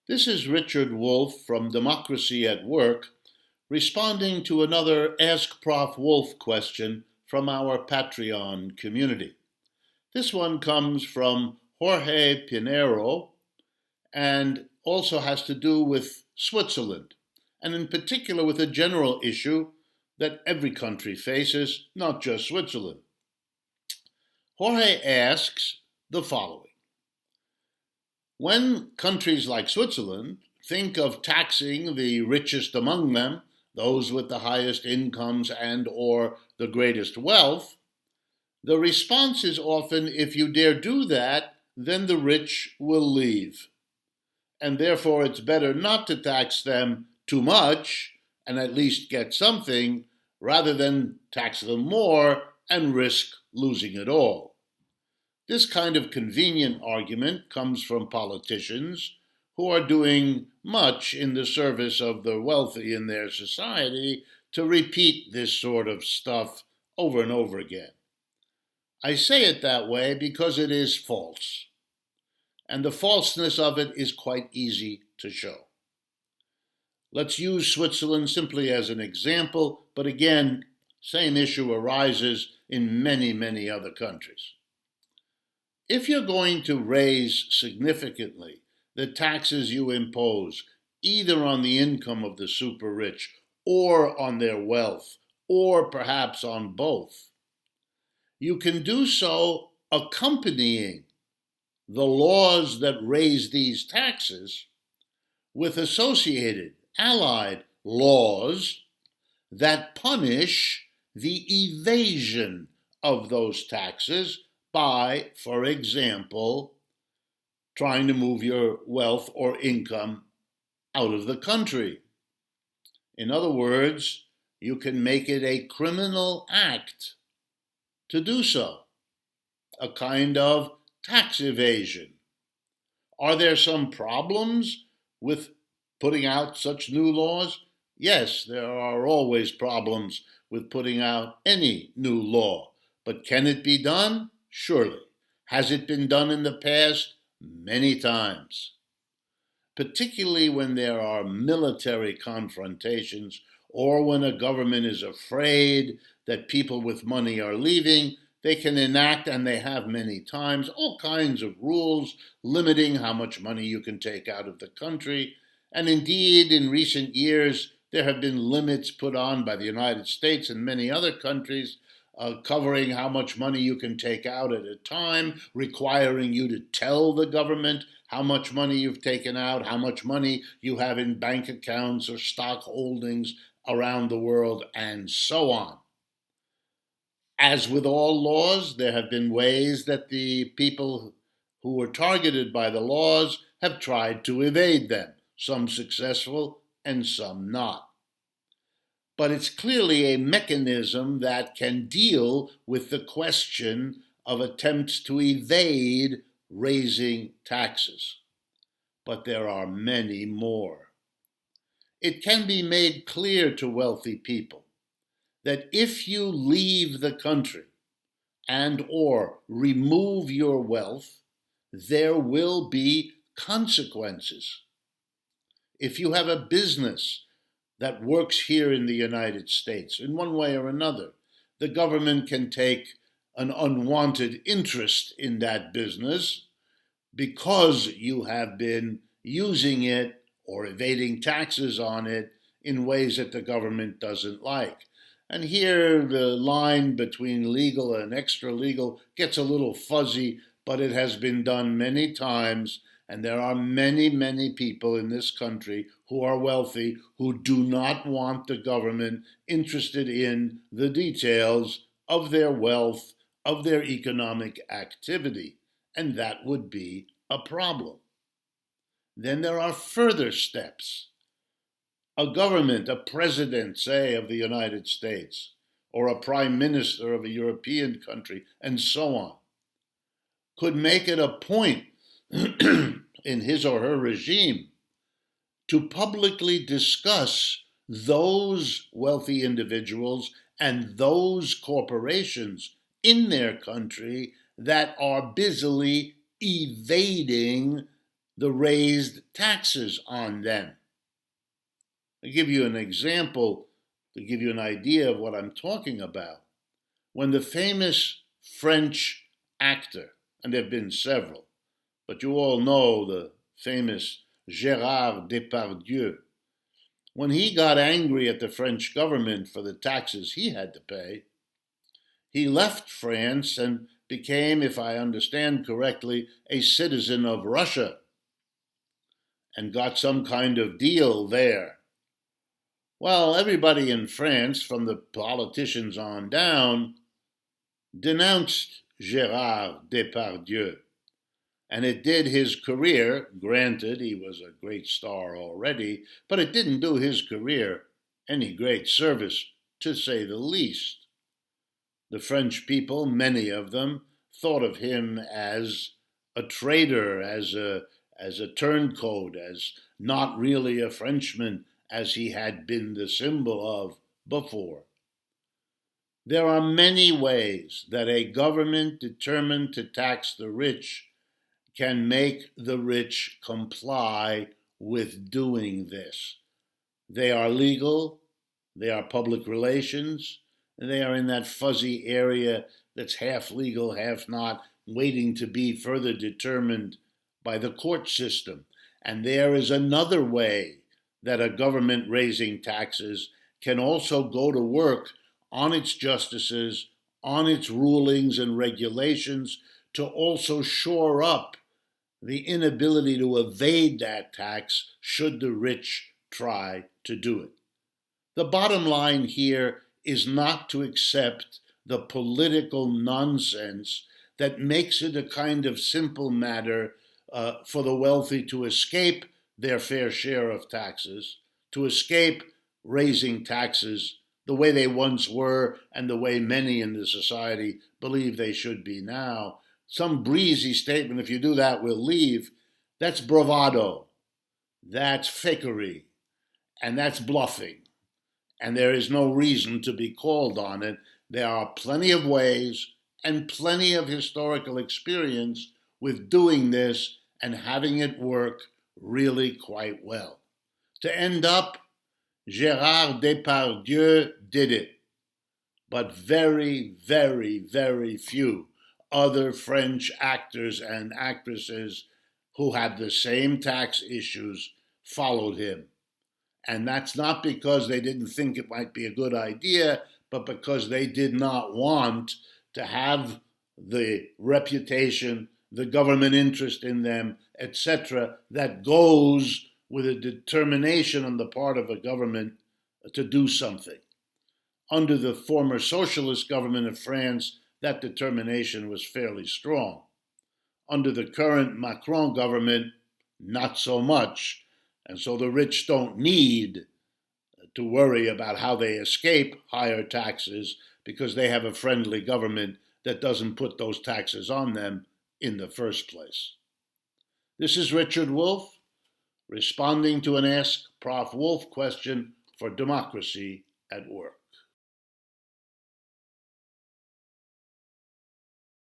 This is Richard Wolff from Democracy at Work, responding to another Ask Prof. Wolff question from our Patreon community. This one comes from Jorge Pinero and also has to do with Switzerland, and in particular with a general issue that every country faces, not just Switzerland. Jorge asks the following. When countries like Switzerland think of taxing the richest among them, those with the highest incomes and or the greatest wealth, the response is often, if you dare do that, then the rich will leave. And therefore it's better not to tax them too much and at least get something, rather than tax them more and risk losing it all. This kind of convenient argument comes from politicians who are doing much in the service of the wealthy in their society to repeat this sort of stuff over and over again. I say it that way because it is false, and the falseness of it is quite easy to show. Let's use Switzerland simply as an example, but again, same issue arises in many, many other countries. If you're going to raise significantly the taxes you impose, either on the income of the super rich or on their wealth, or perhaps on both, you can do so accompanying the laws that raise these taxes with associated, allied laws that punish the evasion of those taxes by, for example, trying to move your wealth or income out of the country. In other words, you can make it a criminal act to do so, a kind of tax evasion. Are there some problems with putting out such new laws? Yes, there are always problems with putting out any new law, but can it be done? Surely. Has it been done in the past? Many times. Particularly when there are military confrontations or when a government is afraid that people with money are leaving, they can enact, and they have many times, all kinds of rules limiting how much money you can take out of the country. And indeed, in recent years, there have been limits put on by the United States and many other countries covering how much money you can take out at a time, requiring you to tell the government how much money you've taken out, how much money you have in bank accounts or stock holdings around the world, and so on. As with all laws, there have been ways that the people who were targeted by the laws have tried to evade them, some successful and some not. But it's clearly a mechanism that can deal with the question of attempts to evade raising taxes. But there are many more. It can be made clear to wealthy people that if you leave the country and or remove your wealth, there will be consequences. If you have a business that works here in the United States, in one way or another, the government can take an unwanted interest in that business because you have been using it or evading taxes on it in ways that the government doesn't like. And here the line between legal and extra-legal gets a little fuzzy, but it has been done many times. And there are many, many people in this country who are wealthy who do not want the government interested in the details of their wealth, of their economic activity. And that would be a problem. Then there are further steps. A government, a president, say, of the United States, or a prime minister of a European country, and so on, could make it a point in his or her regime to publicly discuss those wealthy individuals and those corporations in their country that are busily evading the raised taxes on them. I'll give you an example to give you an idea of what I'm talking about. When the famous French actor, and there have been several, but you all know the famous Gerard Depardieu, when he got angry at the French government for the taxes he had to pay, he left France and became, if I understand correctly, a citizen of Russia and got some kind of deal there. Well, everybody in France, from the politicians on down, denounced Gerard Depardieu. And it did his career, granted he was a great star already, but it didn't do his career any great service, to say the least. The French people, many of them, thought of him as a traitor, as a turncoat, as not really a Frenchman, as he had been the symbol of before. There are many ways that a government determined to tax the rich can make the rich comply with doing this. They are legal, they are public relations, and they are in that fuzzy area that's half legal, half not, waiting to be further determined by the court system. And there is another way that a government raising taxes can also go to work on its justices, on its rulings and regulations, to also shore up the inability to evade that tax should the rich try to do it. The bottom line here is not to accept the political nonsense that makes it a kind of simple matter for the wealthy to escape their fair share of taxes, to escape raising taxes the way they once were and the way many in the society believe they should be now. Some breezy statement, if you do that, we'll leave. That's bravado. That's fakery. And that's bluffing. And there is no reason to be called on it. There are plenty of ways and plenty of historical experience with doing this and having it work really quite well. To end up, Gerard Depardieu did it, but very, very, very few other French actors and actresses who had the same tax issues followed him. And that's not because they didn't think it might be a good idea, but because they did not want to have the reputation, the government interest in them, etc., that goes with a determination on the part of a government to do something. Under the former socialist government of France, that determination was fairly strong. Under the current Macron government, not so much. And so the rich don't need to worry about how they escape higher taxes because they have a friendly government that doesn't put those taxes on them in the first place. This is Richard Wolff, responding to an Ask Prof. Wolff question for Democracy at Work.